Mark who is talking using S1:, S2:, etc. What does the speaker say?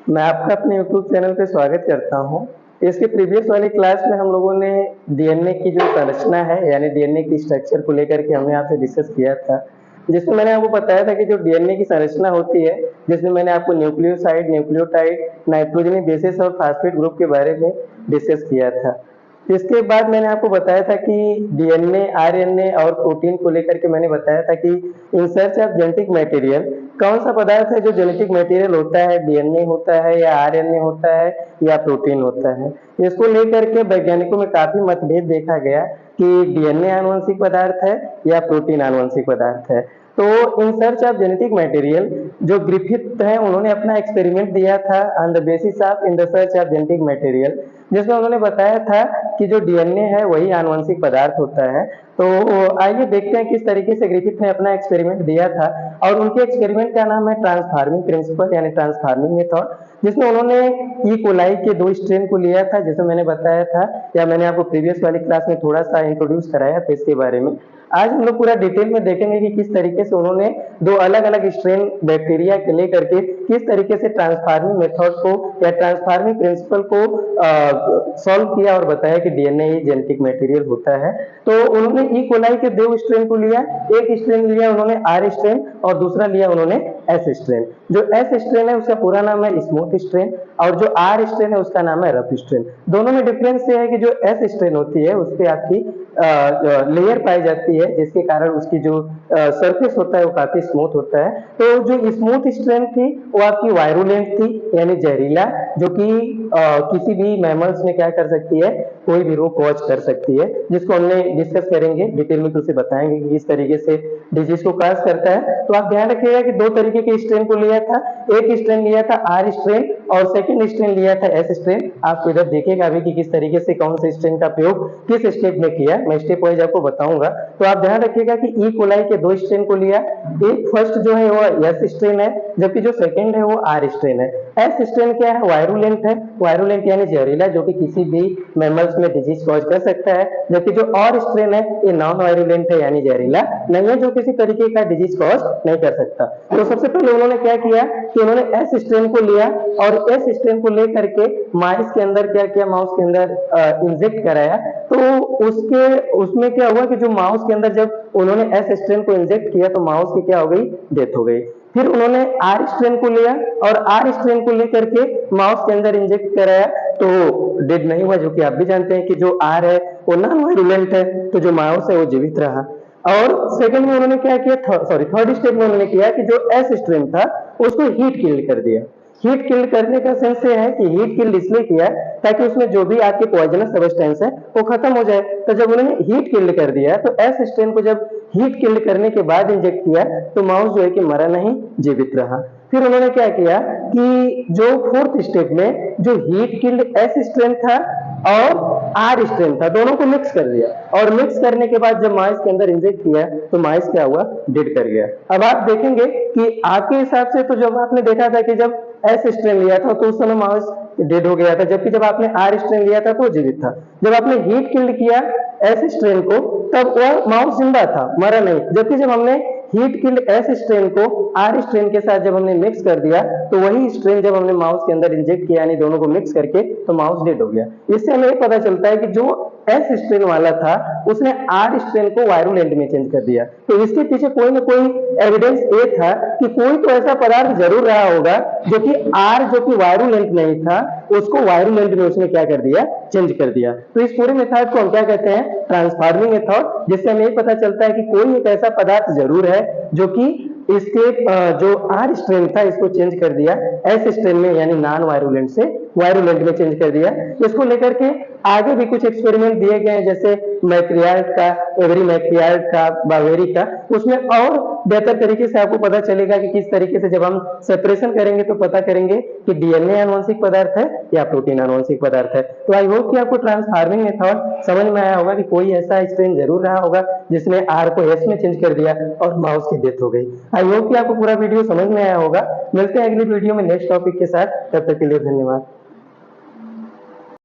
S1: मैं आपका अपने यूट्यूब चैनल पे स्वागत करता हूँ। इसके प्रीवियस वाली क्लास में हम लोगों ने डीएनए की जो संरचना है यानी डीएनए की स्ट्रक्चर को लेकर के हमने आपसे डिस्कस किया था, जिसमें मैंने आपको बताया था कि जो डीएनए की संरचना होती है, जिसमें मैंने आपको न्यूक्लियोसाइड, न्यूक्लियोटाइड, नाइट्रोजनी बेसिस और फास्फेट ग्रुप के बारे में डिस्कस किया था। इसके बाद मैंने आपको बताया था कि डीएनए, आरएनए और प्रोटीन को लेकर के मैंने बताया था कि in search of genetic material कौन सा पदार्थ है जो जेनेटिक मटेरियल होता है, डीएनए होता है या आरएनए होता है या प्रोटीन होता है। इसको लेकर के वैज्ञानिकों में काफी मतभेद देखा गया कि डीएनए आनुवंशिक पदार्थ है या प्रोटीन आनुवंशिक पदार्थ है। तो in search of genetic material जो ग्रिफिथ है उन्होंने अपना एक्सपेरिमेंट दिया था on the basis of in the search of genetic material, जिसमें उन्होंने बताया था कि जो डीएनए है वही आनुवंशिक पदार्थ होता है। तो आइए देखते हैं किस तरीके से ग्रिफिथ ने अपना एक्सपेरिमेंट दिया था, और उनके एक्सपेरिमेंट का नाम है ट्रांसफार्मिंग प्रिंसिपल यानी ट्रांसफार्मिंग मेथड, जिसमें उन्होंने ई कोलाई के 2 स्ट्रेन को लिया था, जैसे मैंने बताया था या मैंने आपको प्रीवियस वाली क्लास में थोड़ा सा इंट्रोड्यूस कराया था इसके बारे में। आज हम लोग पूरा डिटेल में देखेंगे कि किस तरीके से उन्होंने 2 अलग-अलग स्ट्रेन बैक्टीरिया के लेकर के किस तरीके से ट्रांसफार्मिंग मेथड को या ट्रांसफार्मिंग प्रिंसिपल को सॉल्व किया और बताया कि डीएनए ही जेनेटिक मटेरियल होता है। तो उन्होंने ई कोलाई के 2 स्ट्रेन को लिया, एक स्ट्रेन लिया उन्होंने आर स्ट्रेन और दूसरा लिया उन्होंने एस स्ट्रेन। जो एस स्ट्रेन है उसका पूरा नाम है स्मूथ स्ट्रेन और जो आर स्ट्रेन है उसका नाम है रफ स्ट्रेन। दोनों में डिफरेंस ये है कि जो एस स्ट्रेन होती है उस पे आपकी लेयर पाई जाती है, जिसके कारण उसकी जो सरफेस होता है वो काफी स्मूथ होता है। तो जो स्मूथ स्ट्रेन थी वो आपकी वायरुलेंट थी यानी जहरीला, जो कि किसी भी मैमल्स में क्या कर सकती है, कोई भी रोग कॉज कर सकती है, जिसको हमने डिस्कस करेंगे डिटेल में, तो उसे बताएंगे कि किस तरीके से डिजीज को कॉज करता है। तो आप ध्यान रखिएगा कि 2 तरीके के स्ट्रेन को लिया था, एक स्ट्रेन लिया था आर स्ट्रेन और सेकंड स्ट्रेन लिया था एस स्ट्रेन। आपको इधर देखेगा अभी कि किस तरीके से कौन से स्ट्रेन का प्रयोग किस स्टेप में किया, मैं स्टेप वाइज आपको बताऊंगा। तो आप ध्यान रखिएगा कि ई कोलाई के 2 स्ट्रेन को लिया, एक फर्स्ट जो है वो एस स्ट्रेन है जबकि जो सेकंड है वो आर स्ट्रेन है। एस स्ट्रेन क्या है, वायरुलेंट है, वायरुलेंट यानी जहरीला, जो कि किसी भी मैमल्स में डिजीज कॉज कर सकता है, जबकि जो और स्ट्रेन है ये नॉन वायरुलेंट है यानी जहरीला नहीं है, जो किसी तरीके का डिजीज कॉज नहीं कर सकता। तो सबसे पहले उन्होंने क्या किया कि उन्होंने एस स्ट्रेन को लिया और एस स्ट्रेन को लेकर के माउस के अंदर क्या किया, माउस के अंदर इंजेक्ट कराया। तो उसमें क्या हुआ कि जो माउस के अंदर जब उन्होंने एस स्ट्रेन को इंजेक्ट किया तो माउस की क्या हो गई, डेथ हो गई। फिर उन्होंने आर स्ट्रेन को लिया और आर स्ट्रेन को लेकर के माउस के अंदर इंजेक्ट कराया तो डेड नहीं हुआ, जो कि आप भी जानते हैं कि जो आर है वो नॉन वायरुलेंट है, तो जो माउस है वो जीवित रहा। और सेकंड में उन्होंने क्या किया, थर्ड स्टेप में उन्होंने किया कि जो एस स्ट्रेन था उसको हीट किल कर दिया। हीट किल करने का सेंस ये है कि हीट किल इसलिए किया ताकि उसमें जो भी आपके पॉइजनस सब्सटेंस है वो खत्म हो जाए। तो जब उन्होंने हीट किल कर दिया तो एस स्ट्रेन को जब हीट किल करने के बाद इंजेक्ट किया तो माउस जो है कि मरा नहीं, जीवित रहा। फिर उन्होंने क्या किया कि जो फोर्थ स्टेप में जो हीट किल्ड एस स्ट्रेन था और आर स्ट्रेन था दोनों को मिक्स कर दिया, और मिक्स करने के बाद जब माइस के अंदर इंजेक्ट किया तो माइस क्या हुआ, डेड कर गया। अब आप देखेंगे कि आपके हिसाब से तो जब आपने देखा था कि जब एस स्ट्रेन लिया था तो उस समय माउस डेड हो गया था, जबकि जब आपने आर स्ट्रेन लिया था तो जीवित था। जब आपने हीट किल्ड किया एस स्ट्रेन को तब वह माउस जिंदा था, मरा नहीं, जबकि जब हमने हीट किल्ड एस स्ट्रेन को आर स्ट्रेन के साथ जब हमने मिक्स कर दिया तो वही स्ट्रेन जब हमने माउस के अंदर इंजेक्ट किया यानी दोनों को मिक्स करके तो माउस डेड हो गया। इससे हमें ये पता चलता है कि जो एस स्ट्रेन वाला था उसने आर स्ट्रेन को वायरुलेंट में चेंज कर दिया। तो इसके पीछे कोई ना कोई एविडेंस ये था कि कोई तो ऐसा पदार्थ जरूर रहा होगा जो कि आर जो कि वायरुलेंट नहीं था उसको वायरुलेंट में उसने क्या कर दिया, चेंज कर दिया। तो इस पूरे मेथड को हम क्या कहते हैं, ट्रांसफार्मिंग मेथड, जिससे हमें पता चलता है कि कोई एक ऐसा पदार्थ जरूर है जो कि इसके जो आर स्ट्रेन था इसको चेंज कर दिया एस स्ट्रेन में यानी नॉन वायरुलेंट से वायरुलेंट में चेंज कर दिया। इसको लेकर के आगे भी कुछ एक्सपेरिमेंट दिए गए हैं, जैसे मैक्रियार्ड का, एवरी मैक्रियार्ड का, बावेरी का, उसमें और बेहतर तरीके से आपको पता चलेगा कि किस तरीके से जब हम सेपरेशन करेंगे तो पता करेंगे कि डीएनए आनुवंशिक पदार्थ है या प्रोटीन आनुवंशिक पदार्थ है। तो आई होप कि आपको ट्रांसफार्मिंग मेथड समझ में आया होगा कि कोई ऐसा स्ट्रेन जरूर रहा होगा जिसने आर को एस में चेंज कर दिया और माउस की डेथ हो गई। आई होप कि आपको पूरा वीडियो समझ में आया होगा। मिलते हैं अगली वीडियो में नेक्स्ट टॉपिक के साथ, तब तक के लिए धन्यवाद।